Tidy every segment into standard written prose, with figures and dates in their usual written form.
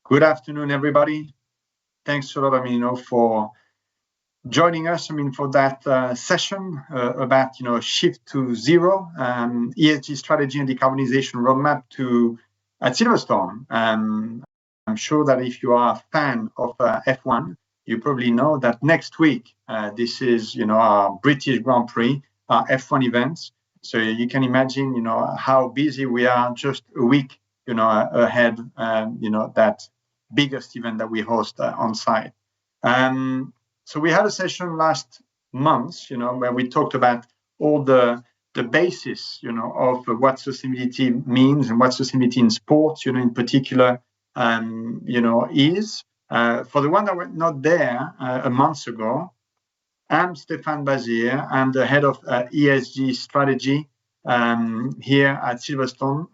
Good afternoon, everybody. Thanks a lot, for joining us, for that session about, shift to zero, ESG strategy and decarbonization roadmap at Silverstone. I'm sure that if you are a fan of F1, you probably know that next week, this is, our British Grand Prix, our F1 events. So you can imagine, how busy we are just a week, ahead, that biggest event that we host on site. So we had a session last month, where we talked about all the basis, of what sustainability means and what sustainability in sports, in particular, is. For the one that were not there a month ago, I'm Stephane Bazire. I'm the head of ESG strategy here at Silverstone.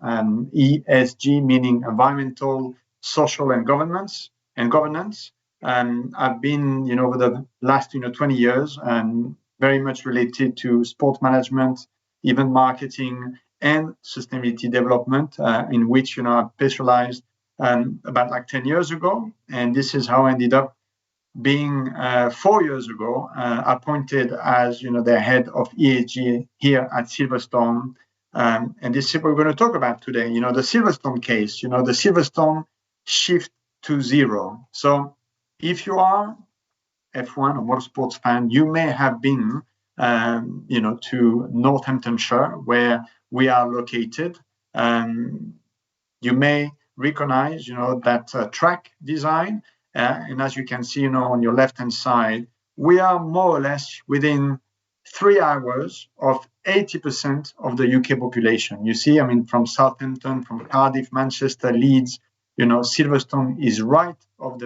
ESG meaning environmental, social, and governance. I've been, over the last, 20 years, very much related to sport management, event marketing, and sustainability development, in which, I specialized about 10 years ago. And this is how I ended up being 4 years ago appointed as, the head of ESG here at Silverstone. And this is what we're going to talk about today, the Silverstone case, the Silverstone shift to zero. So if you are F1 or motorsports fan, you may have been, to Northamptonshire, where we are located. You may recognize, that track design. And as you can see, on your left-hand side, we are more or less within 3 hours of 80% of the UK population. You see, from Southampton, from Cardiff, Manchester, Leeds, Silverstone is right in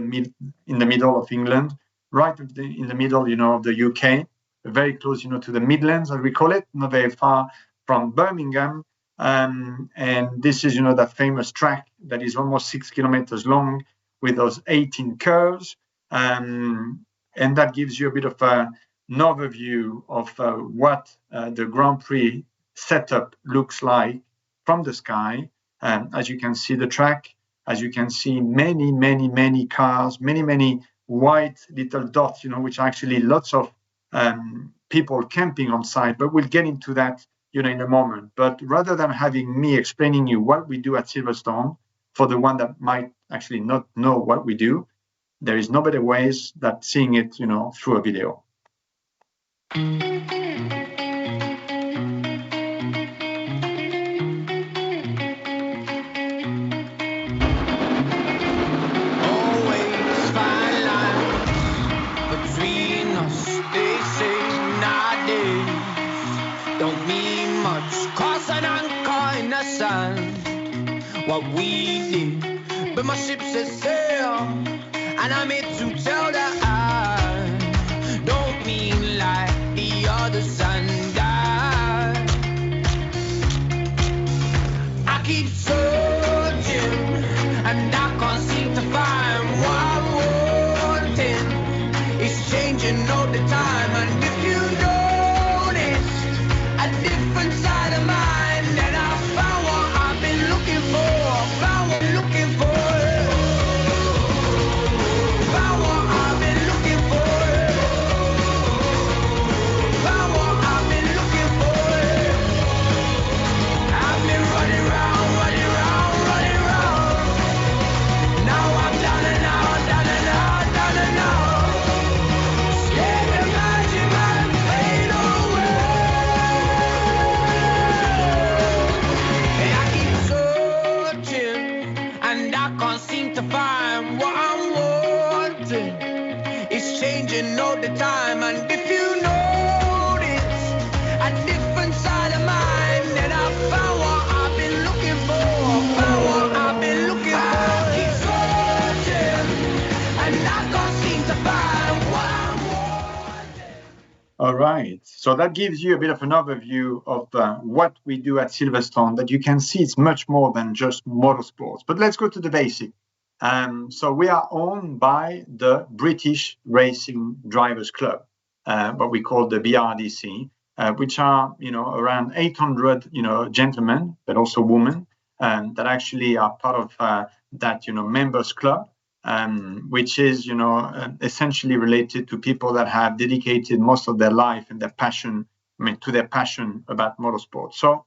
the middle of England, right in the middle, of the UK, very close, to the Midlands, as we call it, not very far from Birmingham. And this is, that famous track that is almost 6 kilometers long with those 18 curves. And that gives you a bit of an overview of what the Grand Prix setup looks like from the sky. As you can see the track, as you can see many cars, many white little dots, which are actually lots of people camping on site. But we'll get into that, in a moment. But rather than having me explaining you what we do at Silverstone, for the one that might actually not know what we do, there is no better ways than seeing it, through a video. What we did, but my ship set sail, and I'm here to tell that I don't mean like the other sun died. I keep searching, and I can't seem to find what I'm wanting. It's changing all the time, and if you notice a different side of mine, then I found what I've been looking for. All right, so that gives you a bit of an overview of what we do at Silverstone, that you can see it's much more than just motorsports. But let's go to the basic. So we are owned by the British Racing Drivers Club, what we call the BRDC, which are, around 800, gentlemen, but also women, that actually are part of that, members club. which is, essentially related to people that have dedicated most of their life and their passion, to their passion about motorsport. So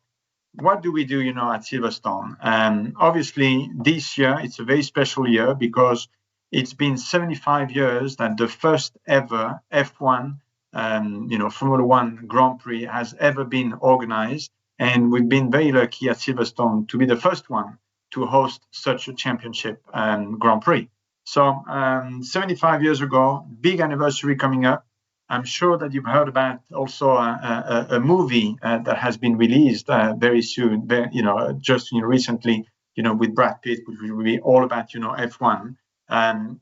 what do we do, at Silverstone? Obviously, this year, it's a very special year because it's been 75 years that the first ever F1, Formula One Grand Prix has ever been organized. And we've been very lucky at Silverstone to be the first one to host such a championship Grand Prix. So 75 years ago, big anniversary coming up. I'm sure that you've heard about also a movie that has been released very soon, just recently, with Brad Pitt, which will be all about, F1.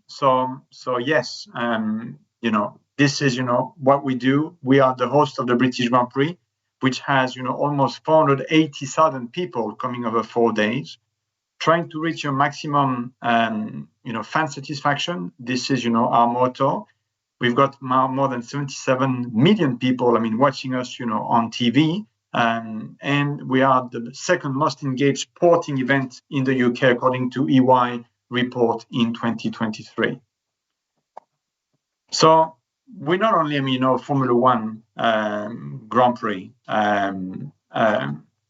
So yes, this is, what we do. We are the host of the British Grand Prix, which has, almost 480,000 people coming over 4 days, trying to reach your maximum, fan satisfaction. This is, our motto. We've got more than 77 million people, watching us, on TV. And we are the second most engaged sporting event in the UK, according to EY report in 2023. So we not only, Formula One Grand Prix.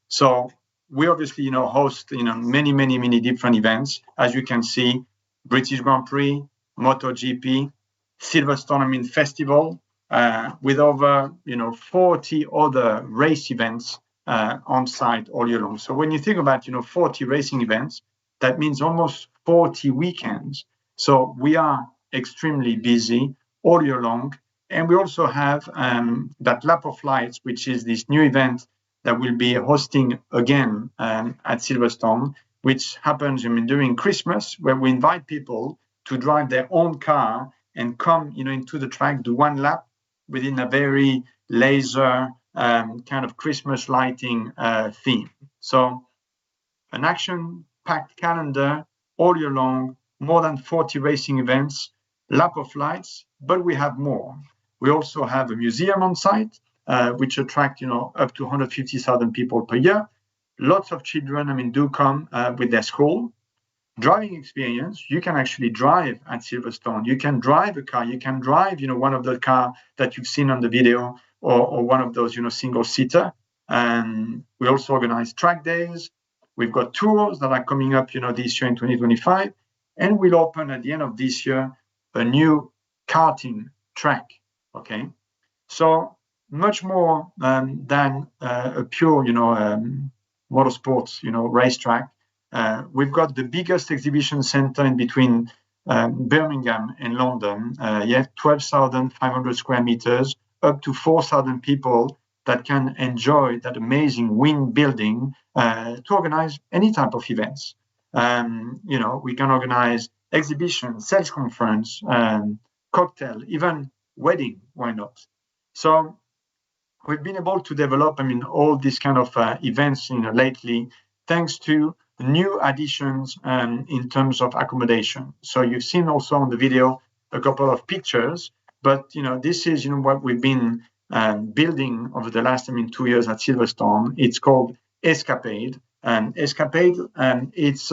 So we obviously, host, many different events. As you can see, British Grand Prix, MotoGP, Silverstone, festival, with over, 40 other race events on site all year long. So when you think about, 40 racing events, that means almost 40 weekends. So we are extremely busy all year long. And we also have that Lap of Lights, which is this new event that we'll be hosting again at Silverstone, which happens during Christmas, where we invite people to drive their own car and come, into the track, do one lap within a very laser kind of Christmas lighting theme. So an action-packed calendar all year long, more than 40 racing events, Lap of Lights, but we have more. We also have a museum on site, which attract, up to 150,000 people per year. Lots of children, do come with their school. Driving experience, you can actually drive at Silverstone. You can drive a car. You can drive, one of the car that you've seen on the video, or one of those, single-seater. And we also organize track days. We've got tours that are coming up, this year in 2025. And we'll open at the end of this year a new karting track. Okay, so much more than a pure, motorsports, racetrack. We've got the biggest exhibition center in between Birmingham and London. 12,500 square meters, up to 4,000 people that can enjoy that amazing wing building to organize any type of events. We can organize exhibition, sales conference, cocktail, even wedding, why not? So we've been able to develop, all these kind of events, lately, thanks to new additions in terms of accommodation. So you've seen also on the video a couple of pictures, but this is what we've been building over the last 2 years at Silverstone. It's called Escapade. Escapade, it's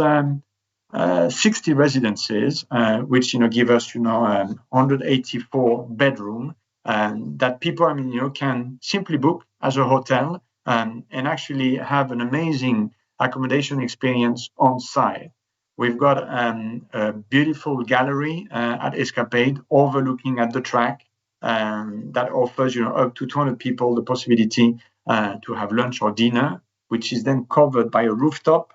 60 residences, which give us 184 bedroom that people can simply book as a hotel and actually have an amazing accommodation experience on site. We've got a beautiful gallery at Escapade overlooking at the track that offers up to 200 people the possibility to have lunch or dinner, which is then covered by a rooftop,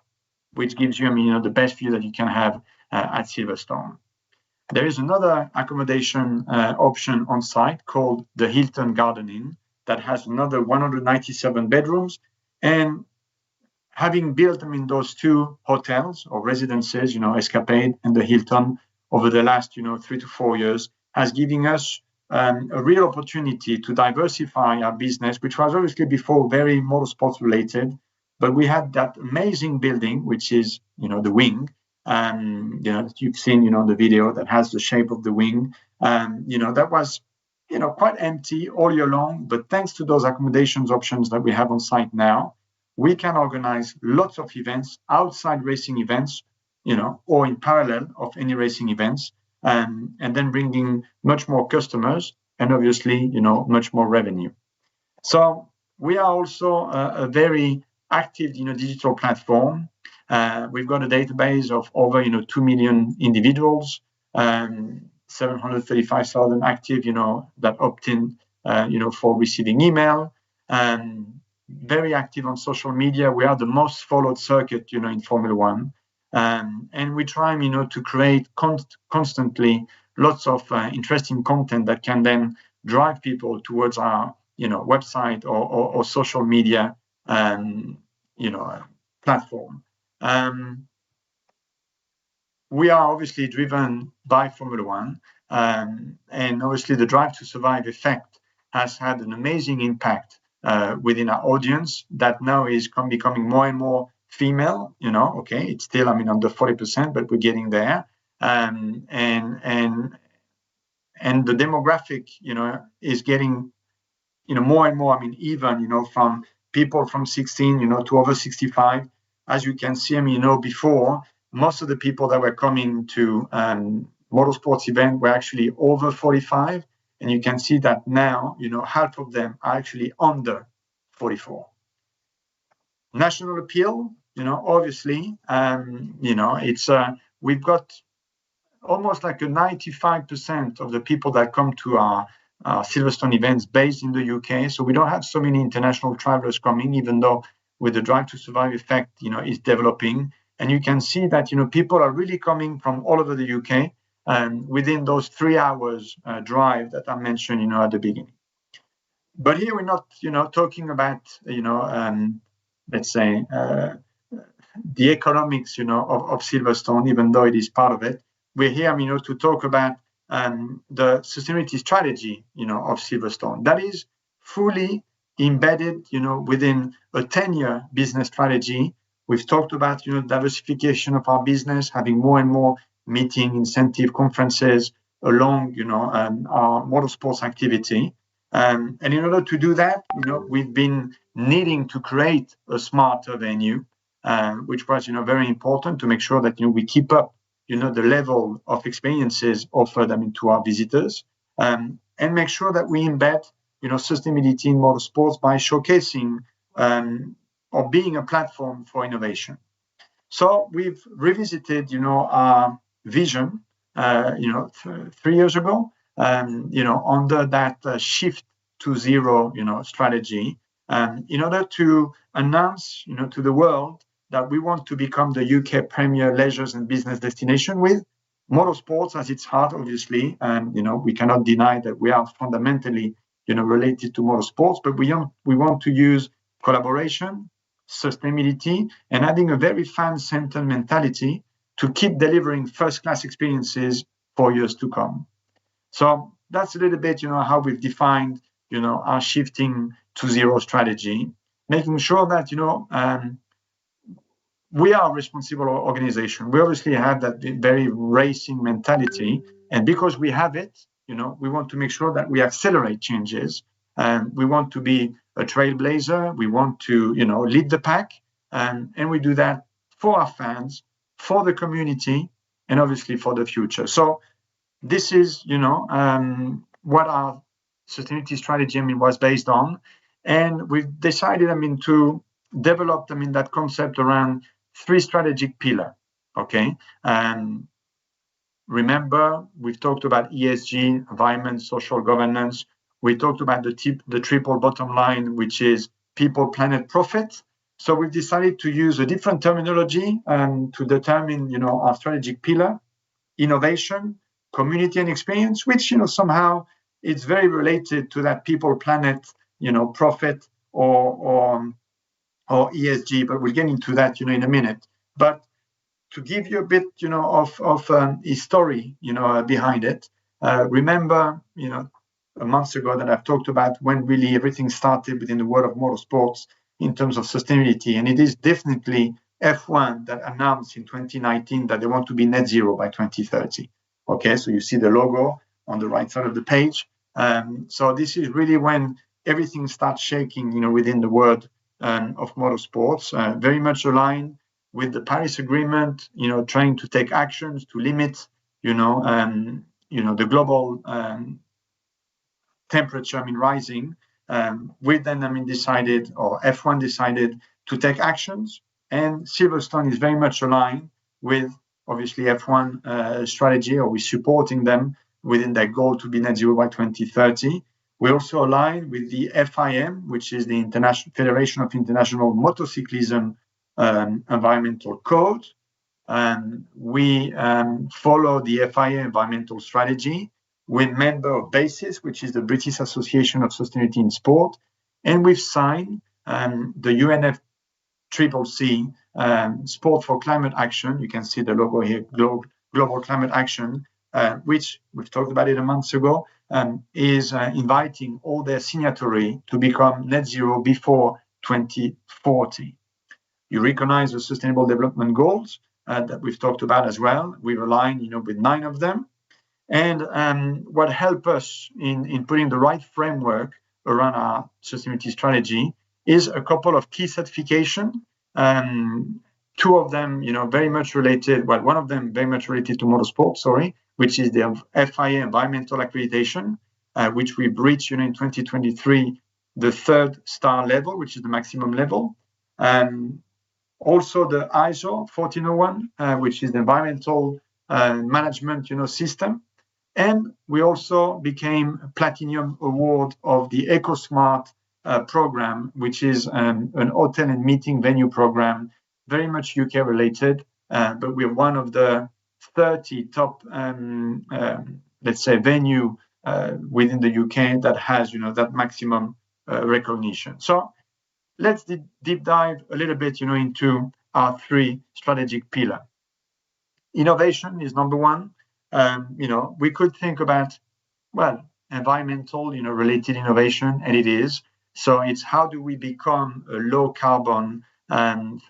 which gives you the best view that you can have at Silverstone. There is another accommodation option on site called the Hilton Garden Inn that has another 197 bedrooms. And having built those two hotels or residences, Escapade and the Hilton, over the last 3 to 4 years, has given us a real opportunity to diversify our business, which was obviously before very motorsports related. But we had that amazing building, which is, the wing, that you've seen, the video that has the shape of the wing. That was, quite empty all year long. But thanks to those accommodations options that we have on site now, we can organize lots of events, outside racing events, or in parallel of any racing events, and then bringing much more customers and obviously, much more revenue. So we are also a very active, digital platform. We've got a database of over, 2 million individuals, 735,000 active, that opt in, for receiving email. Very active on social media. We are the most followed circuit, in Formula One. And we try, to create constantly lots of interesting content that can then drive people towards our, website or social media, platform. We are obviously driven by Formula One, and obviously the Drive to Survive effect has had an amazing impact within our audience that now is becoming more and more female. Okay, it's still, under 40%, but we're getting there. And the demographic, is getting, more and more, even, from people from 16, to over 65. As you can see, before, most of the people that were coming to motorsports event were actually over 45. And you can see that now, half of them are actually under 44. National appeal, obviously, it's we've got almost like a 95% of the people that come to our Silverstone events based in the UK. So we don't have so many international travelers coming, even though with the Drive to Survive effect, is developing. And you can see that, people are really coming from all over the UK within those 3 hours drive that I mentioned, at the beginning. But here we're not, talking about, let's say, the economics, of Silverstone, even though it is part of it. We're here, to talk about the sustainability strategy, of Silverstone. That is fully embedded, within a 10-year business strategy. We've talked about, diversification of our business, having more and more meeting, incentive, conferences along, our motorsports activity. And in order to do that, we've been needing to create a smarter venue, which was, very important to make sure that, we keep up, the level of experiences offered to our visitors, and make sure that we embed, sustainability in motorsports by showcasing or being a platform for innovation. So we've revisited, our vision, 3 years ago, under that shift to zero, strategy, in order to announce, to the world that we want to become the UK premier leisure and business destination with motorsports as its heart, obviously. And, we cannot deny that we are fundamentally, related to motorsports, but we want to use collaboration, sustainability, and having a very fan-centered mentality to keep delivering first-class experiences for years to come. So that's a little bit, how we've defined, our shifting to zero strategy, making sure that, we are a responsible organization. We obviously have that very racing mentality. And because we have it, we want to make sure that we accelerate changes. We want to be a trailblazer. We want to, lead the pack. And we do that for our fans, for the community, and obviously for the future. So this is, what our sustainability strategy, was based on. And we've decided, to develop, that concept around 3 strategic pillars. Okay. Remember, we've talked about ESG, environment, social governance. We talked about the triple bottom line, which is people, planet, profit. So we've decided to use a different terminology to determine, our strategic pillar: innovation, community, and experience, which, somehow it's very related to that people, planet, profit, or ESG. But we'll get into that, in a minute. But to give you a bit, of history, behind it. Remember, a month ago that I've talked about when really everything started within the world of motorsports in terms of sustainability. And it is definitely F1 that announced in 2019 that they want to be net zero by 2030. Okay, so you see the logo on the right side of the page. So this is really when everything starts shaking, within the world of motorsports, very much aligned with the Paris Agreement, trying to take actions to limit, the global temperature, rising. We then, decided, or F1 decided to take actions, and Silverstone is very much aligned with, obviously, F1 strategy, or we're supporting them within their goal to be net zero by 2030. We also align with the FIM, which is the International Federation of International Motorcyclism Environmental Code. We follow the FIA environmental strategy. We're member of BASIS, which is the British Association of Sustainability in Sport, and we've signed the UNFCCC Sport for Climate Action. You can see the logo here, Global Climate Action, which we've talked about it a month ago, is inviting all their signatory to become net zero before 2040. You recognize the Sustainable Development Goals that we've talked about as well. We've aligned, with 9 of them. And what helped us in putting the right framework around our sustainability strategy is a couple of key certification. 2 of them, very much related. Well, one of them very much related to motorsport, which is the FIA environmental accreditation, which we've reached, in 2023, the 3rd star level, which is the maximum level. Also the ISO 1401, which is the environmental management, system. And we also became a Platinum Award of the EcoSmart program, which is an hotel and meeting venue program, very much UK related, but we're one of the 30 top, let's say, venue within the UK that has, that maximum recognition. So let's deep dive a little bit, into our 3 strategic pillars. Innovation is number 1. We could think about, environmental, related innovation, and it is. So it's how do we become a low carbon and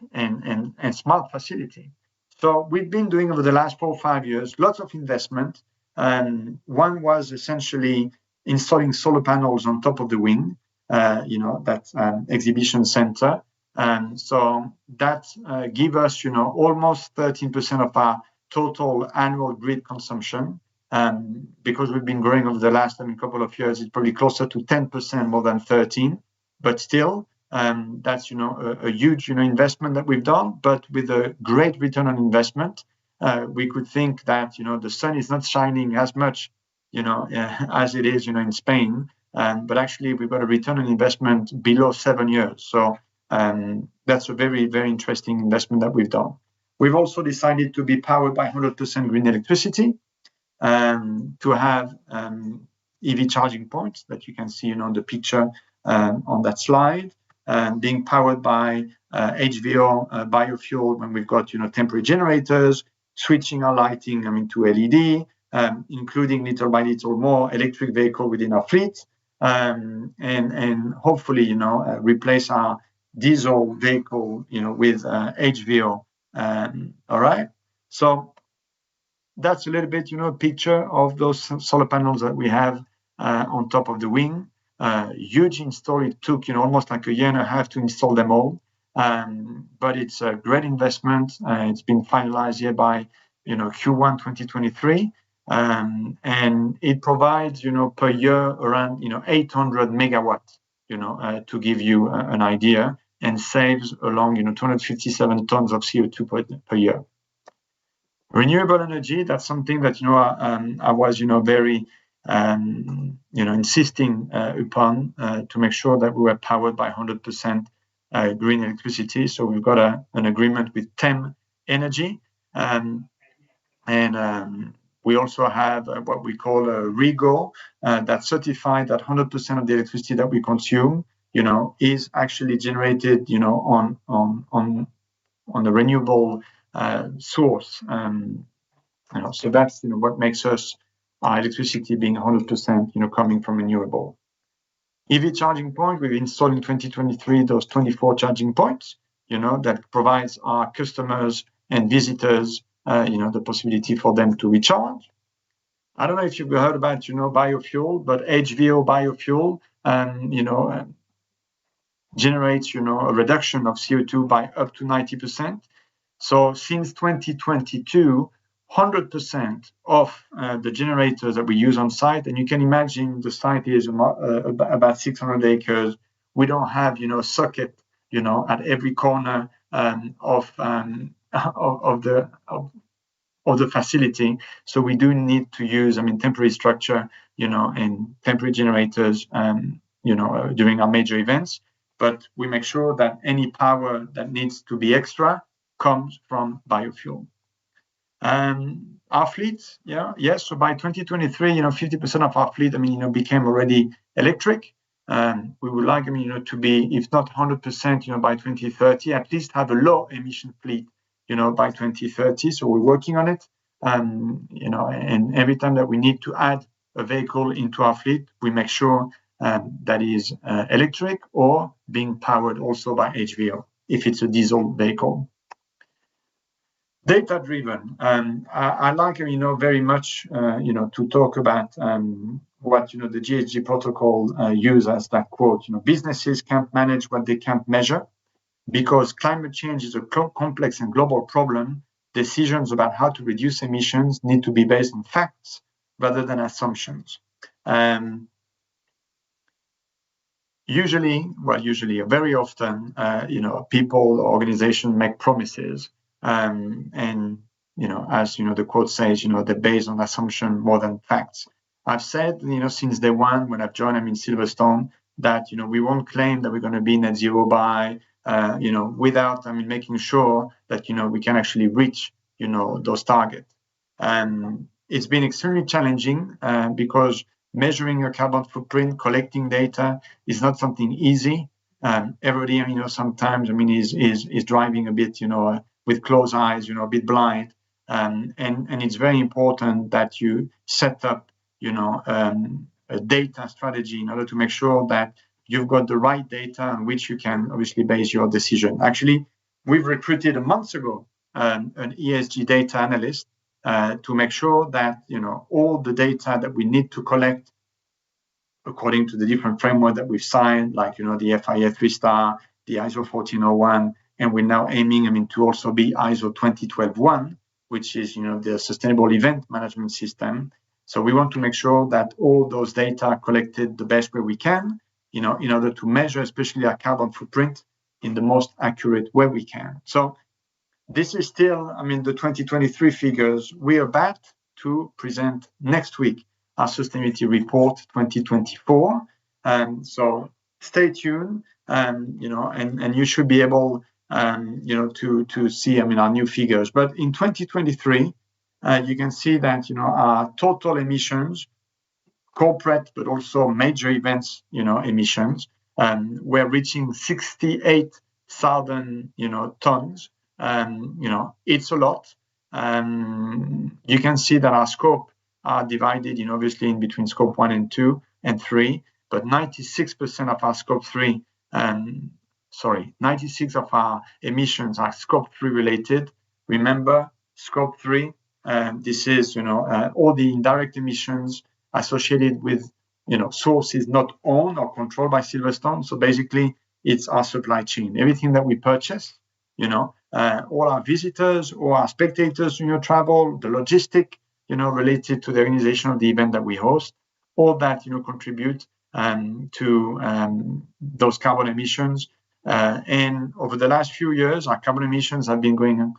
smart facility. So we've been doing over the last 4 or 5 years, lots of investment. One was essentially installing solar panels on top of the wing, that exhibition center. So that give us, almost 13% of our total annual grid consumption. Because we've been growing over the last couple of years, it's probably closer to 10% more than 13. But still, that's a huge investment that we've done, but with a great return on investment. We could think that the sun is not shining as much as it is in Spain, but actually we've got a return on investment below 7 years. So that's a very, very interesting investment that we've done. We've also decided to be powered by 100% green electricity, to have EV charging points that you can see on the picture on that slide, being powered by HVO biofuel when we've got temporary generators, switching our lighting to LED, including little by little more electric vehicle within our fleet, and hopefully replace our diesel vehicle with HVO. All right, so that's a little bit a picture of those solar panels that we have on top of the wing. Huge install. It took almost like a year and a half to install them all, but it's a great investment. It's been finalized here by Q1 2023, and it provides per year around 800 megawatts, to give you an idea, and saves along 257 tons of CO2 per year. Renewable energy, that's something that I was very insisting upon to make sure that we were powered by 100% green electricity. So we've got an agreement with TEM Energy, and we also have what we call a REGO, that certified that 100% of the electricity that we consume is actually generated on the renewable source. So that's what makes us our electricity being 100% coming from renewable. EV charging point, we've installed in 2023 those 24 charging points that provides our customers and visitors the possibility for them to recharge. I don't know if you've heard about biofuel, but HVO biofuel generates a reduction of CO2 by up to 90%. So since 2022, 100% of the generators that we use on site, and you can imagine the site is about 600 acres. We don't have, a socket, at every corner of the facility. So we do need to use, temporary structure, and temporary generators, during our major events. But we make sure that any power that needs to be extra comes from biofuel. Our fleet, yes. So by 2023, 50% of our fleet, became already electric. We would like, to be, if not 100%, by 2030, at least have a low emission fleet, by 2030. So we're working on it. And every time that we need to add a vehicle into our fleet, we make sure that is electric or being powered also by HVO if it's a diesel vehicle. Data driven. I like, very much, to talk about what, the GHG protocol use as that quote. Businesses can't manage what they can't measure. Because climate change is a complex and global problem, decisions about how to reduce emissions need to be based on facts rather than assumptions. Usually, very often, people or organizations make promises, and as the quote says, they're based on assumption more than facts. I've said, since day one when I've joined Silverstone, that we won't claim that we're going to be net zero by without making sure that we can actually reach those targets. It's been extremely challenging because measuring your carbon footprint, collecting data is not something easy. Everybody sometimes is driving a bit with closed eyes, a bit blind, and it's very important that you set up a data strategy in order to make sure that you've got the right data on which you can obviously base your decision. Actually, we've recruited a month ago an ESG data analyst to make sure that all the data that we need to collect according to the different framework that we've signed, like the FIA 3-star, the ISO 14001, and we're now aiming to also be ISO 20121, which is the sustainable event management system. So we want to make sure that all those data are collected the best way we can, in order to measure especially our carbon footprint in the most accurate way we can. So this is still, the 2023 figures. We are about to present next week our sustainability report 2024. So stay tuned, and you should be able, to see, our new figures. But in 2023, you can see that, our total emissions, corporate, but also major events, emissions, we're reaching 68,000, tons. It's a lot. You can see that our scope are divided, obviously in between scope 1 and 2 and 3, but 96% of our scope 3, 96 of our emissions are scope 3 related. Remember, scope 3, this is, all the indirect emissions associated with, sources not owned or controlled by Silverstone. So basically, it's our supply chain. Everything that we purchase, all our visitors, all our spectators in your travel, the logistic, related to the organization of the event that we host, all that, contribute to those carbon emissions. And over the last few years, our carbon emissions have been going,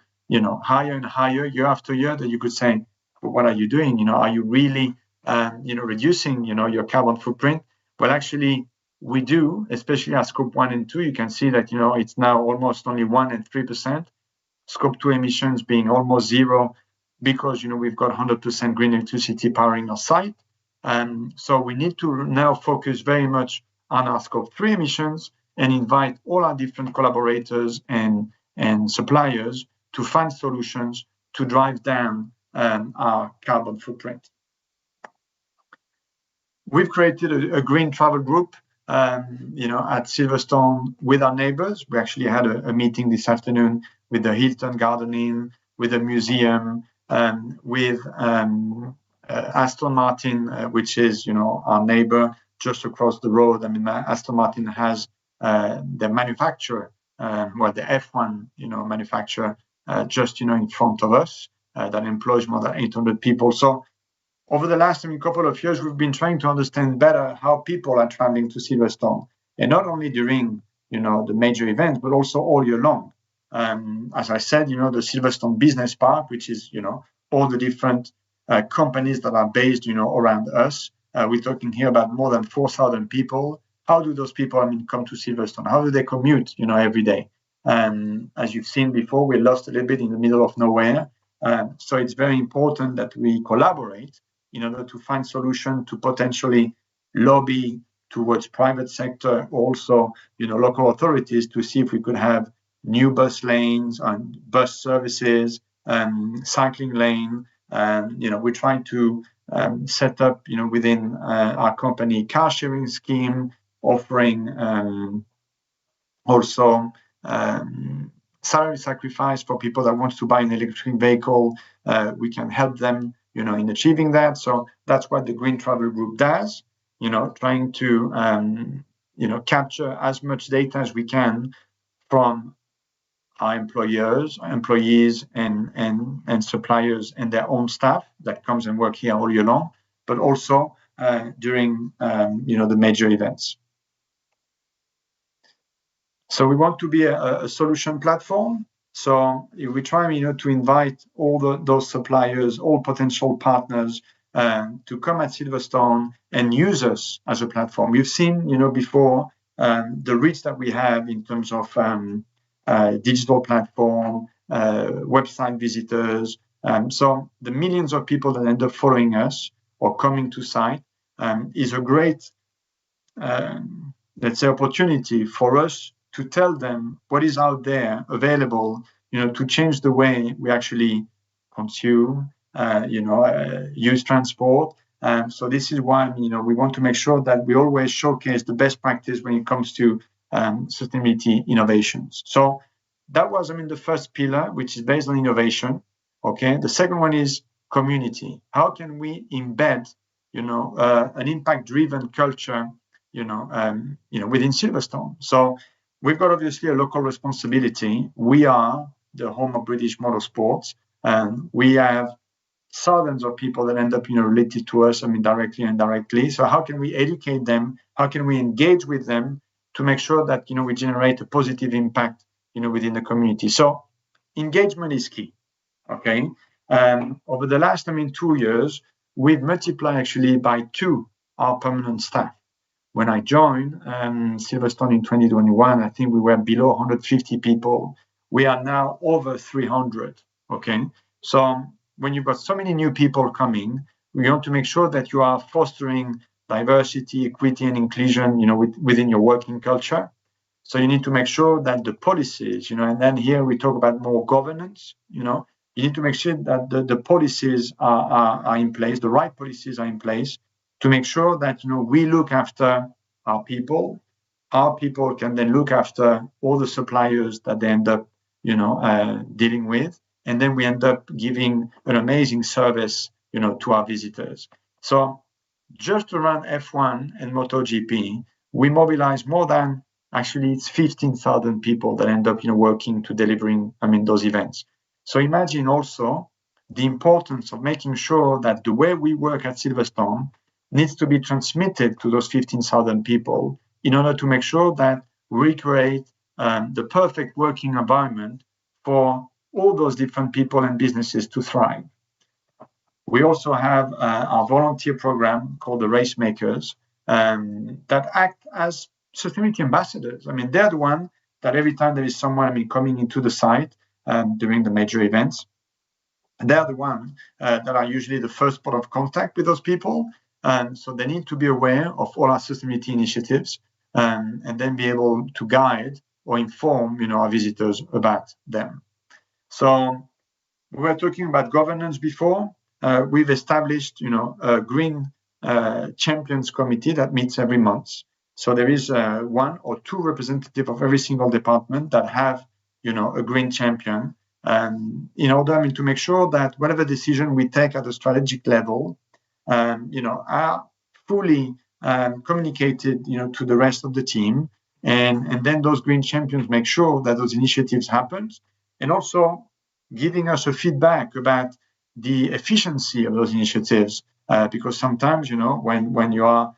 higher and higher year after year. That you could say, well, what are you doing? Are you really reducing, your carbon footprint? Well, actually, we do, especially at scope 1 and 2. You can see that, it's now almost only 1 and 3%. Scope 2 emissions being almost zero because, we've got 100% green electricity powering our site. So we need to now focus very much on our scope 3 emissions and invite all our different collaborators and suppliers to find solutions to drive down our carbon footprint. We've created a green travel group, at Silverstone with our neighbors. We actually had a meeting this afternoon with the Hilton Garden Inn, with the museum, with Aston Martin, which is, our neighbor just across the road. Aston Martin has the manufacturer, the F1, manufacturer just in front of us that employs more than 800 people. So over the last couple of years, we've been trying to understand better how people are traveling to Silverstone, and not only during the major events, but also all year long. As I said, the Silverstone Business Park, which is all the different companies that are based around us. We're talking here about more than 4,000 people. How do those people come to Silverstone? How do they commute every day? As you've seen before, we're lost a little bit in the middle of nowhere. So it's very important that we collaborate in order to find solutions to potentially lobby towards private sector, also local authorities, to see if we could have new bus lanes and bus services, cycling lane. We're trying to set up within our company car sharing scheme, offering also salary sacrifice for people that want to buy an electric vehicle. We can help them in achieving that. So that's what the Green Travel Group does, trying to capture as much data as we can from our employees and suppliers and their own staff that comes and work here all year long, but also during the major events. So we want to be a solution platform. So we try to invite all those suppliers, all potential partners to come at Silverstone and use us as a platform. We've seen before the reach that we have in terms of digital platform, website visitors. So the millions of people that end up following us or coming to site is a great, let's say, opportunity for us to tell them what is out there available, to change the way we actually consume, use transport. So this is why, we want to make sure that we always showcase the best practice when it comes to sustainability innovations. So that was, the first pillar, which is based on innovation. Okay. The second one is community. How can we embed, an impact-driven culture, within Silverstone? So we've got obviously a local responsibility. We are the home of British motorsports, and we have thousands of people that end up, related to us, directly and indirectly. So how can we educate them? How can we engage with them to make sure that, we generate a positive impact, within the community? So engagement is key. Okay. Over the last, 2 years, we've multiplied actually by 2 our permanent staff. When I joined Silverstone in 2021, I think we were below 150 people. We are now over 300. Okay. So when you've got so many new people coming, we want to make sure that you are fostering diversity, equity, and inclusion, within your working culture. So you need to make sure that the policies, and then here we talk about more governance, you need to make sure that the policies are in place, the right policies are in place to make sure that, we look after our people. Our people can then look after all the suppliers that they end up, dealing with. And then we end up giving an amazing service, to our visitors. So just around F1 and MotoGP, we mobilize more than, actually, it's 15,000 people that end up, working to delivering, those events. So imagine also the importance of making sure that the way we work at Silverstone needs to be transmitted to those 15,000 people in order to make sure that we create the perfect working environment for all those different people and businesses to thrive. We also have our volunteer program called the Race Makers that act as sustainability ambassadors. They're the one that every time there is someone coming into the site during the major events, they're the one that are usually the first point of contact with those people. So they need to be aware of all our sustainability initiatives and then be able to guide or inform, our visitors about them. So we were talking about governance before. We've established, a Green Champions Committee that meets every month. So there is 1 or 2 representatives of every single department that have, a green champion, in order to make sure that whatever decision we take at the strategic level, are fully communicated, to the rest of the team, and then those green champions make sure that those initiatives happen. And also, giving us a feedback about the efficiency of those initiatives, because sometimes, when you are,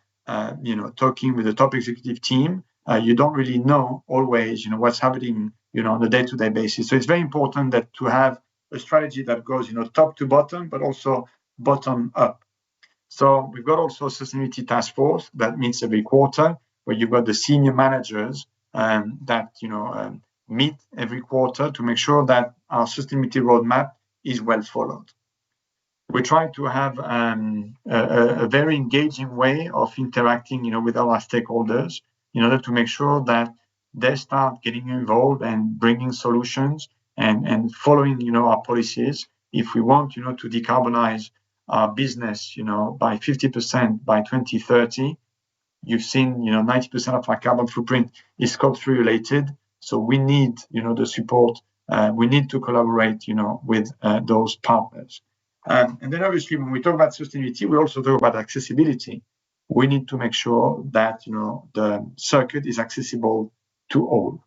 talking with the top executive team, you don't really know always, what's happening, on a day-to-day basis. So it's very important that to have a strategy that goes, top to bottom, but also bottom up. So we've got also a sustainability task force that meets every quarter, where you've got the senior managers that meet every quarter to make sure that our sustainability roadmap is well followed. We try to have a very engaging way of interacting, with our stakeholders in order to make sure that they start getting involved and bringing solutions and following, our policies. If we want, to decarbonize our business, by 50% by 2030, you've seen, 90% of our carbon footprint is Scope 3 related. So we need, the support. We need to collaborate, with those partners. And then obviously, when we talk about sustainability, we also talk about accessibility. We need to make sure that, the circuit is accessible to all.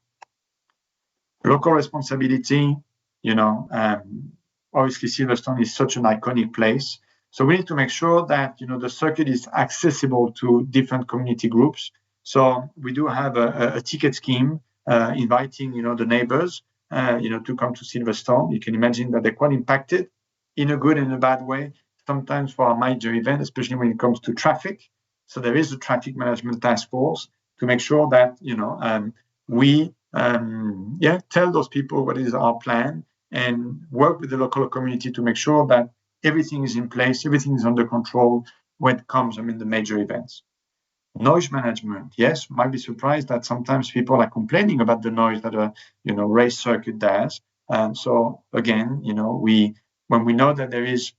Local responsibility, obviously Silverstone is such an iconic place. So we need to make sure that, the circuit is accessible to different community groups. So we do have a ticket scheme inviting, the neighbors, to come to Silverstone. You can imagine that they're quite impacted in a good and a bad way, sometimes for our major event, especially when it comes to traffic. So there is a traffic management task force to make sure that, we tell those people what is our plan and work with the local community to make sure that everything is in place, everything is under control when it comes, the major events. Noise management, yes, might be surprised that sometimes people are complaining about the noise that a, race circuit does. And so again, when we know that there is,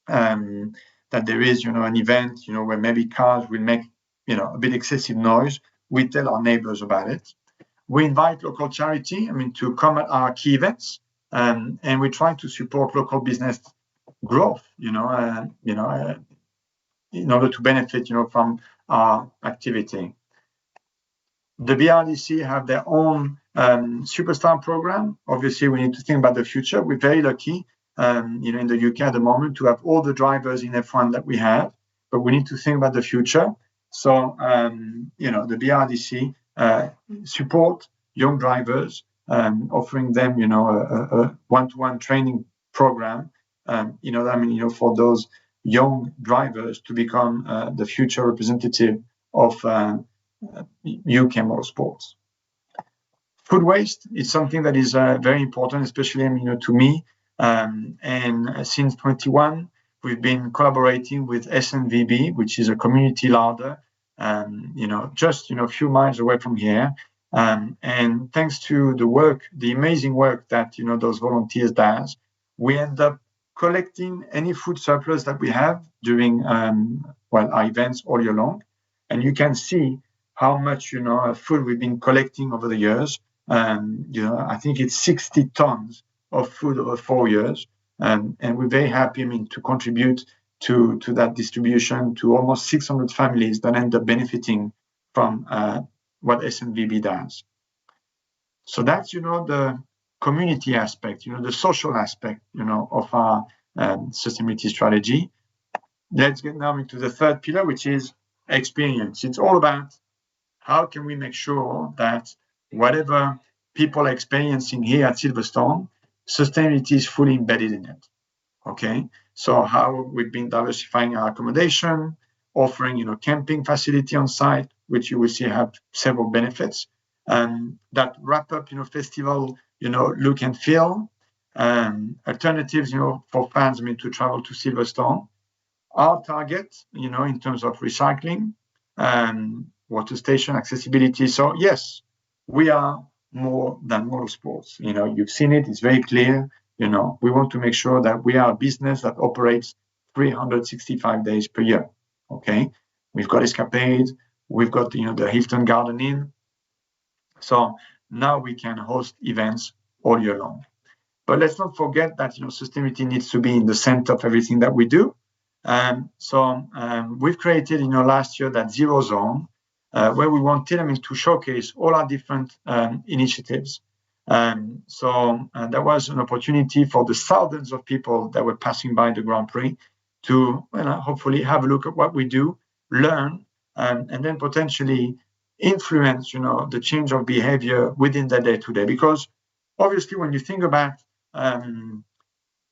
an event, where maybe cars will make, a bit excessive noise, we tell our neighbors about it. We invite local charity, to come at our key events, and we try to support local business growth, in order to benefit, from our activity. The BRDC have their own Superstar program. Obviously, we need to think about the future. We're very lucky, in the UK at the moment to have all the drivers in F1 that we have, but we need to think about the future. So, the BRDC support young drivers, offering them, a one-to-one training program, for those young drivers to become the future representative of UK motorsports. Food waste is something that is very important, especially to me. And since 21, we've been collaborating with SNVB, which is a community larder, just a few miles away from here. And thanks to the amazing work that those volunteers does, we end up collecting any food surplus that we have during our events all year long. And you can see how much food we've been collecting over the years. I think it's 60 tons of food over 4 years, and we're very happy to contribute to that distribution to almost 600 families that end up benefiting from what SNVB does. So that's the community aspect, the social aspect, of our sustainability strategy. Let's get now into the third pillar, which is experience. It's all about how can we make sure that whatever people are experiencing here at Silverstone, sustainability is fully embedded in it. Okay, so how we've been diversifying our accommodation, offering camping facility on site, which you will see have several benefits. That wrap up festival look and feel, alternatives for fans to travel to Silverstone. Our target in terms of recycling, water station accessibility. So yes, we are more than motorsports. You've seen it, it's very clear. We want to make sure that we are a business that operates 365 days per year. Okay, we've got Escapade, we've got the Hilton Garden Inn. So now we can host events all year long. But let's not forget that sustainability needs to be in the center of everything that we do. So we've created last year that Zero Zone, where we wanted to showcase all our different initiatives. So there was an opportunity for the thousands of people that were passing by the Grand Prix to hopefully have a look at what we do, learn, and then potentially influence, the change of behavior within the day-to-day. Because obviously, when you think about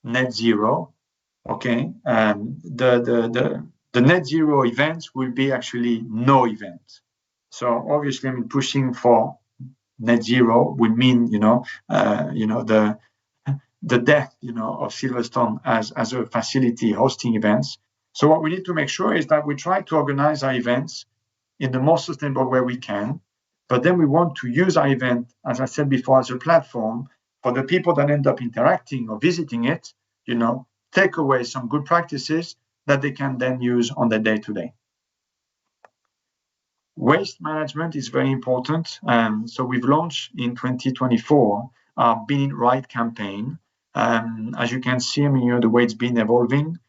net zero, okay, the net zero events will be actually no event. So obviously, pushing for net zero would mean, the death, of Silverstone as a facility hosting events. So what we need to make sure is that we try to organize our events in the most sustainable way we can, but then we want to use our event, as I said before, as a platform for the people that end up interacting or visiting it, take away some good practices that they can then use on the day-to-day. Waste management is very important. So we've launched in 2024 our Being It Right campaign. As you can see, the way it's been evolving.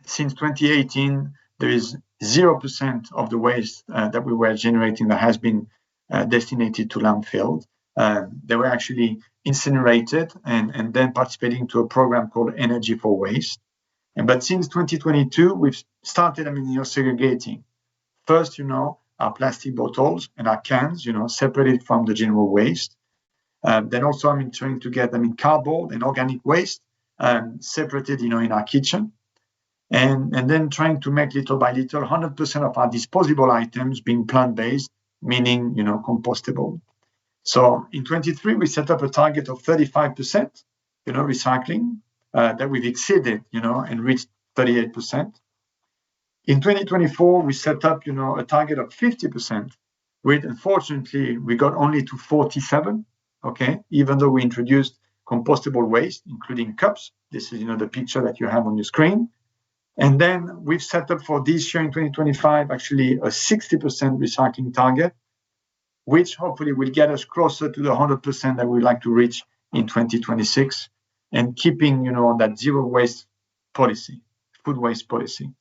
Since 2018, there is 0% of the waste that we were generating that has been designated to landfill. They were actually incinerated and then participating to a program called Energy for Waste. But since 2022, we've started, segregating. First, our plastic bottles and our cans, separated from the general waste. Then also, trying to get, cardboard and organic waste separated, in our kitchen. And then trying to make little by little 100% of our disposable items being plant-based, meaning, compostable. So in 23, we set up a target of 35%, recycling that we've exceeded, and reached 38%. In 2024, we set up, a target of 50%, which unfortunately we got only to 47. Okay, even though we introduced compostable waste, including cups. This is, the picture that you have on your screen. And then we've set up for this year in 2025, actually a 60% recycling target, which hopefully will get us closer to the 100% that we'd like to reach in 2026, and keeping, that zero waste policy, food waste policy.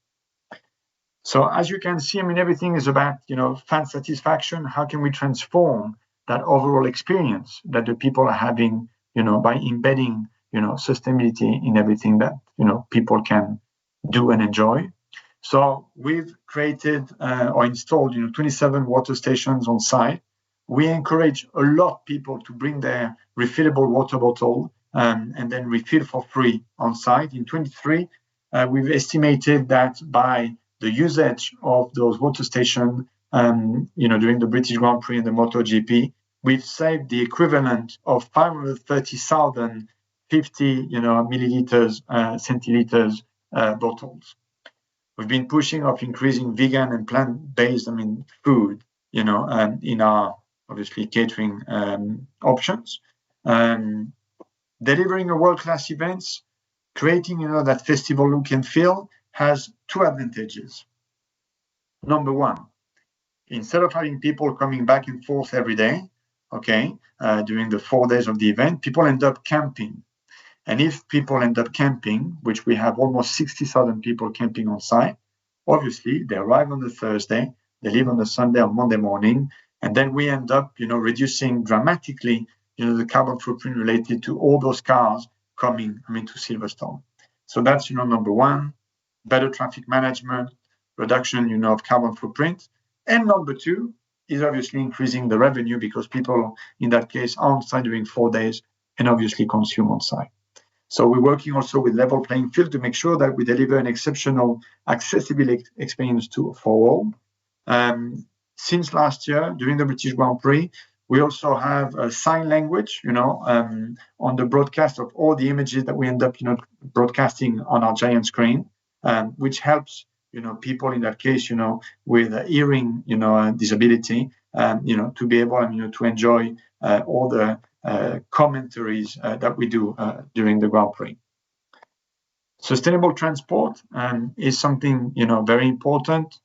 So as you can see, everything is about, fan satisfaction. How can we transform that overall experience that the people are having, by embedding, sustainability in everything that, people can do and enjoy. So we've created or installed, 27 water stations on site. We encourage a lot of people to bring their refillable water bottle and then refill for free on site. In 23, we've estimated that by the usage of those water stations, during the British Grand Prix and the MotoGP, we've saved the equivalent of 530,000 50, milliliters, centiliters bottles. We've been pushing of increasing vegan and plant-based, food, in our obviously catering options. Delivering a world-class events, creating, that festival look and feel has two advantages. Number one, instead of having people coming back and forth every day, during the 4 days of the event, people end up camping. And if people end up camping, which we have almost 60,000 people camping on site, obviously they arrive on the Thursday, they leave on the Sunday or Monday morning, and then we end up, reducing dramatically, the carbon footprint related to all those cars coming, to Silverstone. So that's, number one, better traffic management, reduction, of carbon footprint. And number two is obviously increasing the revenue because people, in that case, are on site during 4 days and obviously consume on site. So we're working also with level playing field to make sure that we deliver an exceptional accessible experience for all. Since last year, during the British Grand Prix, we also have a sign language, on the broadcast of all the images that we end up, broadcasting on our giant screen, which helps, people in that case, with hearing, disability, to be able, to enjoy all the commentaries that we do during the Grand Prix. Sustainable transport is something, very important.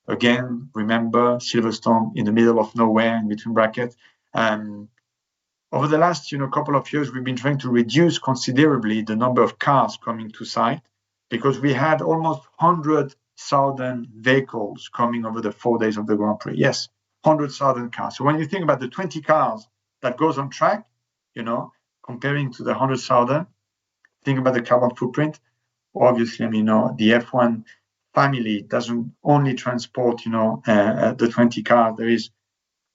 Again, remember Silverstone in the middle of nowhere, in between brackets. Over the last, couple of years, we've been trying to reduce considerably the number of cars coming to site because we had almost 100,000 vehicles coming over the 4 days of the Grand Prix. Yes, 100,000 cars. So when you think about the 20 cars that goes on track, comparing to the 100,000. Think about the carbon footprint. Obviously, the F1 family doesn't only transport, the 20 cars. There is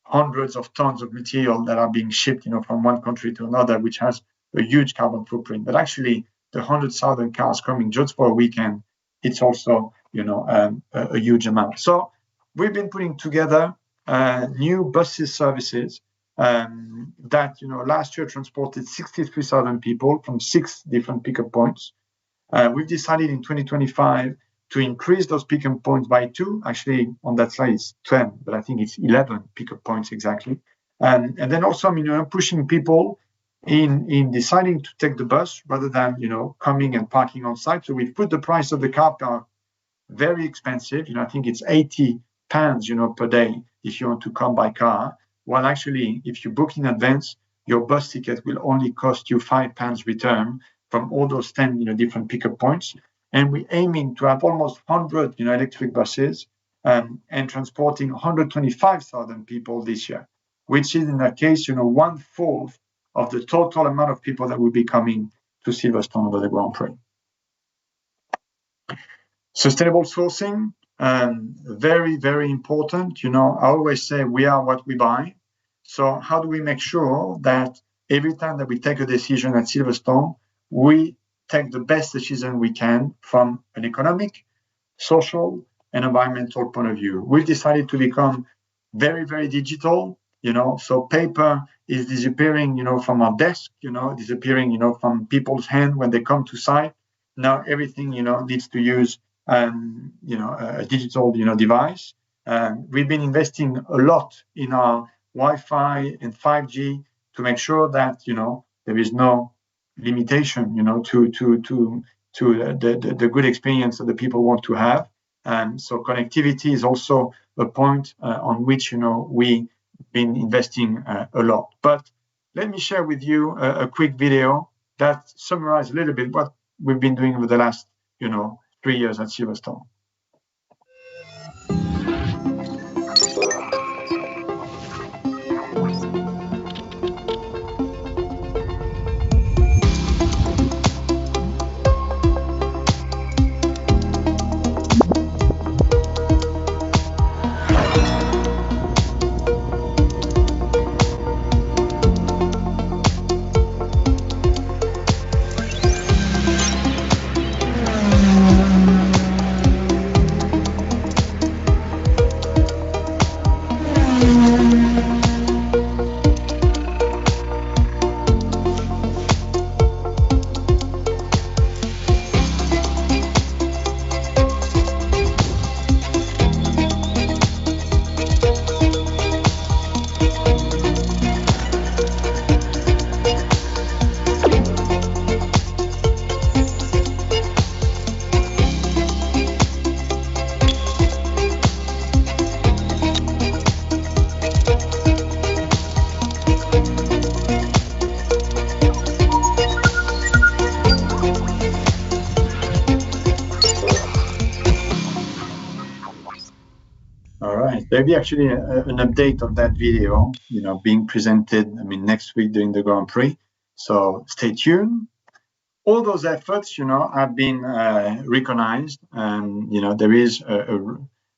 hundreds of tons of material that are being shipped, from one country to another, which has a huge carbon footprint. But actually, the 100,000 cars coming just for a weekend, it's also, a huge amount. So we've been putting together new buses services that, last year transported 63,000 people from 6 different pickup points. We've decided in 2025 to increase those pickup points by 2. Actually, on that slide, it's 10, but I think it's 11 pickup points exactly. And then also, pushing people in deciding to take the bus rather than, coming and parking on site. So we've put the price of the car park very expensive. I think it's £80, per day if you want to come by car. While actually, if you book in advance, your bus ticket will only cost you £5 return from all those 10, different pickup points. And we're aiming to have almost 100, electric buses and transporting 125,000 people this year, which is in that case, 1/4 of the total amount of people that will be coming to Silverstone over the Grand Prix. Sustainable sourcing, very, very important. I always say we are what we buy. So how do we make sure that every time that we take a decision at Silverstone, we take the best decision we can from an economic, social, and environmental point of view? We've decided to become very, very digital. So paper is disappearing, from our desk, disappearing, from people's hand when they come to site. Now everything, needs to use, a digital, device. We've been investing a lot in our Wi-Fi and 5G to make sure that, there is no limitation, to the good experience that the people want to have. So connectivity is also a point on which, we've been investing a lot. But let me share with you a quick video that summarizes a little bit what we've been doing over the last, 3 years at Silverstone. There'll be actually an update of that video, being presented, next week during the Grand Prix. So stay tuned. All those efforts, have been recognized, and there is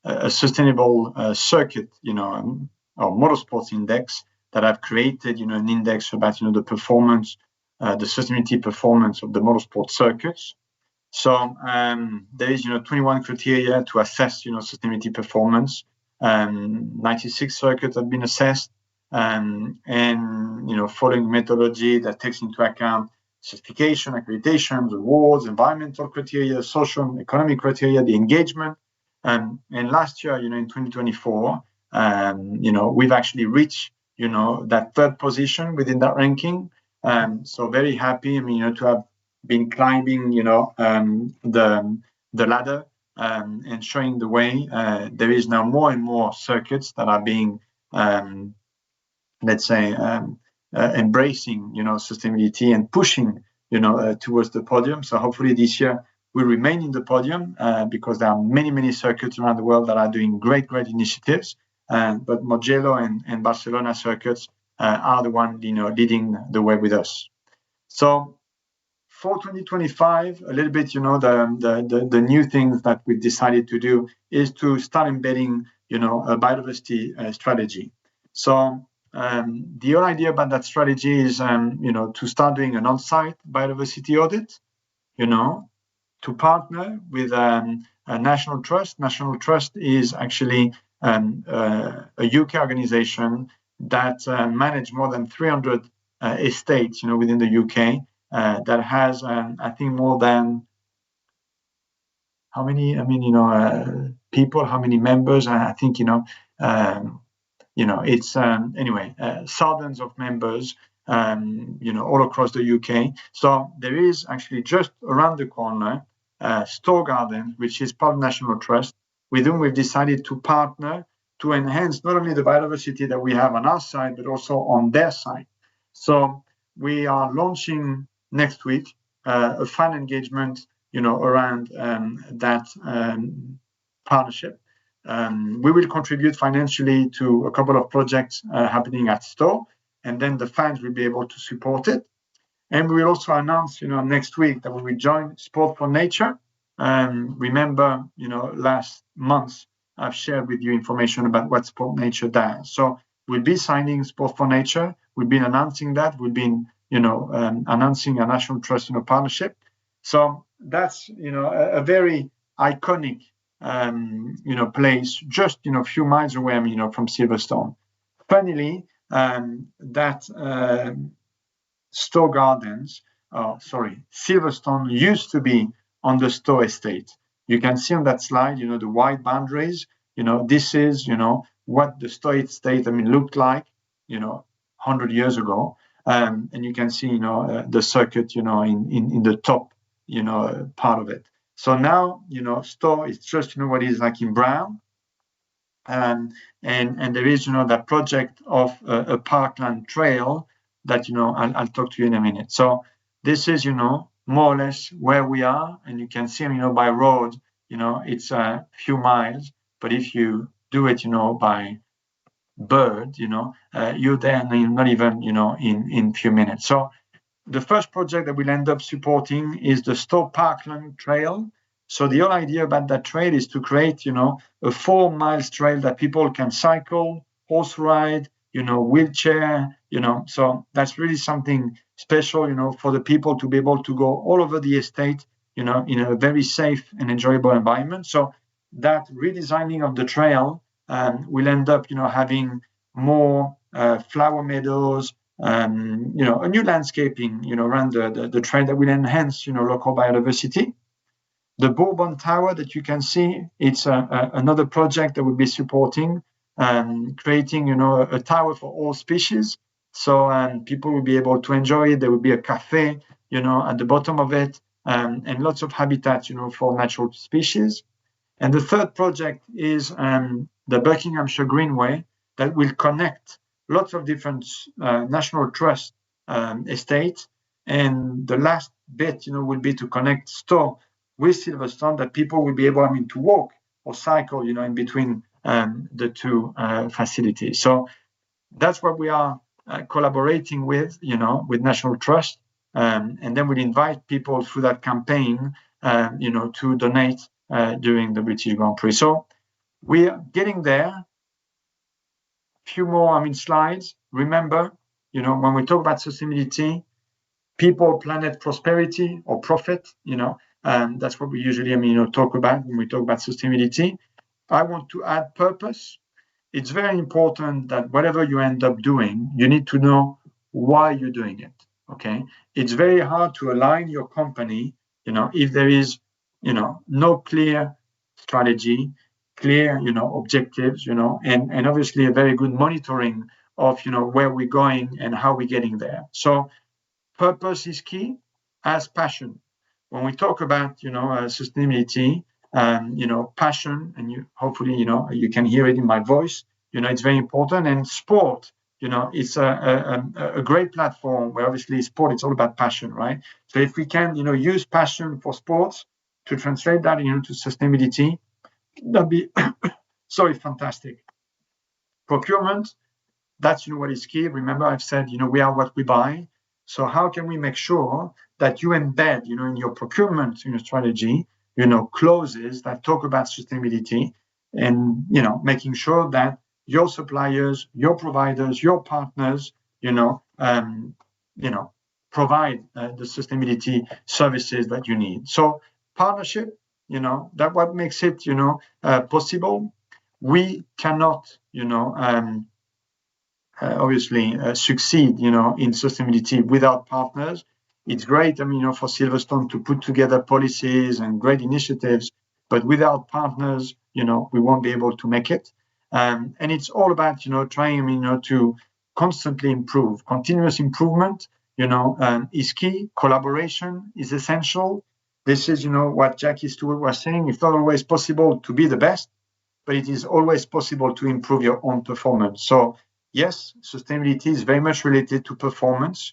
a sustainable circuit, or motorsports index that I've created, an index about the performance, the sustainability performance of the motorsport circuits. So there is 21 criteria to assess sustainability performance. 96 circuits have been assessed, and following methodology that takes into account certification, accreditations, awards, environmental criteria, social and economic criteria, the engagement. And last year, in 2024, we've actually reached, that 3rd position within that ranking. So very happy, to have been climbing, the ladder and showing the way. There is now more and more circuits that are being, embracing, sustainability and pushing, towards the podium. So hopefully this year we'll remain in the podium because there are many, many circuits around the world that are doing great initiatives. But Mugello and Barcelona circuits are the one, leading the way with us. So for 2025, a little bit, the new things that we've decided to do is to start embedding, a biodiversity strategy. So the whole idea about that strategy is, to start doing an on-site biodiversity audit, to partner with a National Trust. National Trust is actually a UK organization that manage more than 300 estates, within the UK. That has, I think, more than how many? People, how many members? I think, it's anyway, thousands of members, all across the UK. So there is actually just around the corner, Store Garden, which is part of National Trust, with whom we've decided to partner to enhance not only the biodiversity that we have on our side, but also on their side. So we are launching next week a fan engagement, around that partnership. We will contribute financially to a couple of projects happening at Store, and then the fans will be able to support it. And we will also announce, next week that we will join Sport for Nature. Remember, last month I've shared with you information about what Sport Nature does. So we'll be signing Sport for Nature. We've been announcing that. We've been, announcing a National Trust partnership. So that's, a very iconic, place just, a few miles away, from Silverstone. Funnily, that Store Gardens, Silverstone used to be on the Store estate. You can see on that slide, the white boundaries. This is, what the Store estate, looked like, 100 years ago. And you can see, the circuit, in the top, part of it. So now, Store is just, what is like in brown. And there is, that project of a parkland trail that, I'll talk to you in a minute. So this is, more or less where we are. And you can see, by road, it's a few miles. But if you do it, by bird, you're there not even, in few minutes. So the first project that we'll end up supporting is the Store Parkland Trail. So the whole idea about that trail is to create, a 4 miles trail that people can cycle, horse ride, wheelchair, so that's really something special, for the people to be able to go all over the estate, in a very safe and enjoyable environment. So that redesigning of the trail will end up, having more flower meadows, a new landscaping, around the trail that will enhance, local biodiversity. The Bourbon Tower that you can see, it's another project that we'll be supporting, creating, a tower for all species. So people will be able to enjoy it. There will be a cafe, at the bottom of it, and lots of habitats, for natural species. And the third project is the Buckinghamshire Greenway that will connect lots of different National Trust estates. And the last bit, will be to connect Store with Silverstone, that people will be able, to walk or cycle, in between the two facilities. So that's what we are collaborating with, with National Trust. And then we'll invite people through that campaign, to donate during the British Grand Prix. So we are getting there. Few more, slides. Remember, when we talk about sustainability, people, planet, prosperity, or profit, that's what we usually, talk about when we talk about sustainability. I want to add purpose. It's very important that whatever you end up doing, you need to know why you're doing it. Okay. It's very hard to align your company, if there is, no clear strategy, clear, objectives, and obviously a very good monitoring of, where we're going and how we're getting there. So purpose is key, as passion. When we talk about, sustainability, passion, and you hopefully, you can hear it in my voice, it's very important. And sport, it's a great platform where obviously sport, it's all about passion, right? So if we can, use passion for sports to translate that, to sustainability, that'd be, fantastic. Procurement, that's what is key. Remember, I've said, we are what we buy. So how can we make sure that you embed, in your procurement, strategy, clauses that talk about sustainability, and making sure that your suppliers, your providers, your partners, provide the sustainability services that you need. So partnership, that what makes it, possible. We cannot, obviously succeed, in sustainability without partners. It's great, for Silverstone to put together policies and great initiatives, but without partners, we won't be able to make it. And it's all about, trying, to constantly improve. Continuous improvement, is key. Collaboration is essential. This is, what Jackie Stewart was saying. It's not always possible to be the best, but it is always possible to improve your own performance. So yes, sustainability is very much related to performance.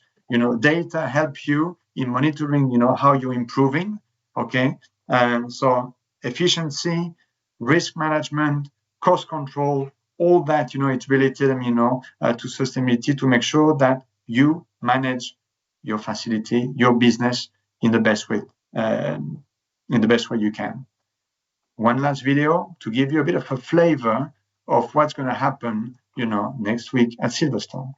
Data help you in monitoring, how you're improving. Okay. And so efficiency, risk management, cost control, all that, it's related, to sustainability to make sure that you manage your facility, your business in the best way, you can. One last video to give you a bit of a flavor of what's going to happen, next week at Silverstone.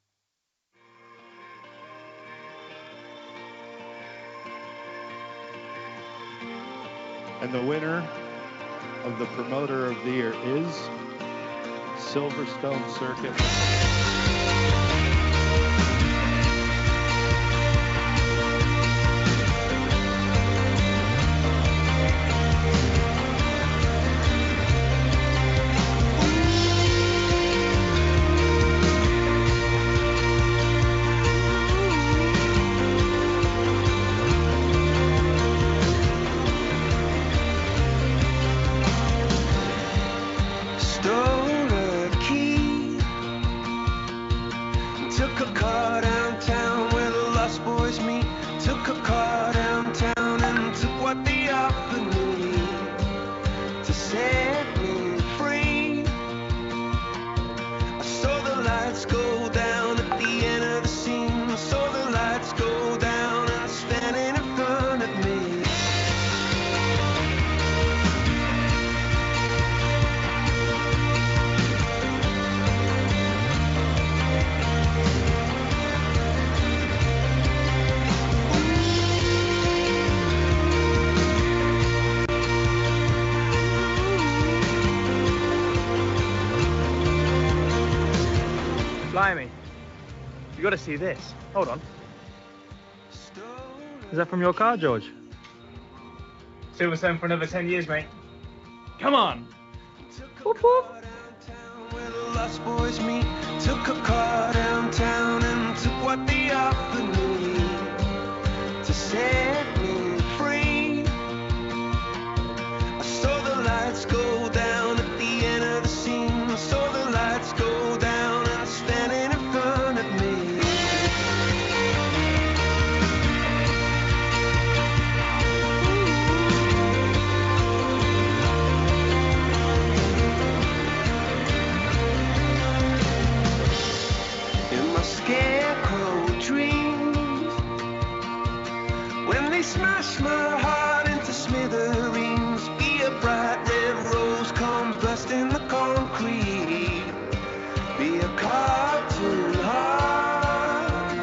And the winner of the Promoter of the Year is Silverstone Circuit. Took a car downtown where the lost boys meet. Took a car downtown and took what they offered me to set me free. I saw the lights go down at the end of the scene. I saw the lights go down and standing in front of me. Blimey, you got to see this. Hold on. Is that from your car, George? Silverstone for another 10 years, mate. Come on. Whoop, whoop. Where the lost boys meet. Took a car downtown and took what they offered me to set me free. I saw the lights go down at the end of the scene. I saw the lights go down and standing in front of me. In my scarecrow dreams, when they smash my heart into smithereens, be a bright red rose come busting the concrete, be a cartoon heart,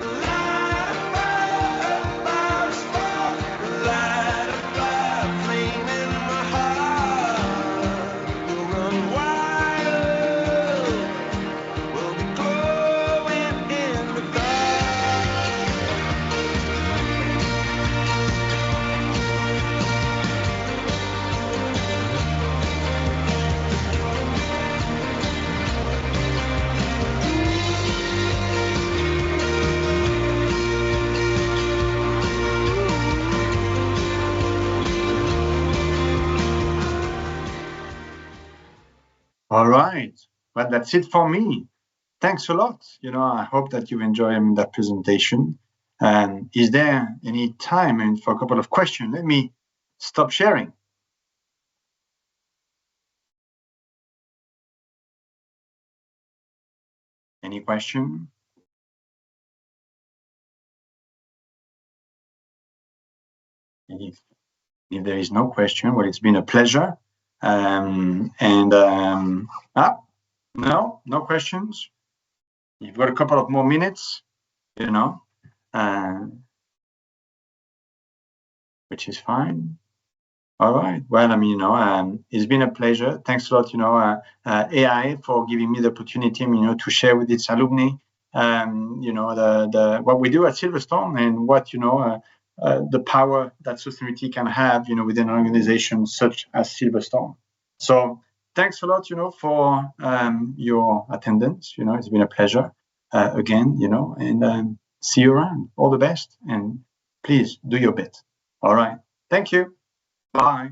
light a fire spark, light a fire flame in my heart, we'll run wild, we'll be glowing in the dark. All right. Well, that's it for me. Thanks a lot. I hope that you enjoyed that presentation. Is there any time for a couple of questions? Let me stop sharing. Any question? If there is no question, well, it's been a pleasure. No questions. You've got a couple of more minutes, which is fine. All right. Well, it's been a pleasure. Thanks a lot, AI, for giving me the opportunity, to share with its alumni, what we do at Silverstone and what, the power that sustainability can have, within an organization such as Silverstone. So thanks a lot, for your attendance. It's been a pleasure again, and see you around. All the best, and please do your bit. All right. Thank you. Bye.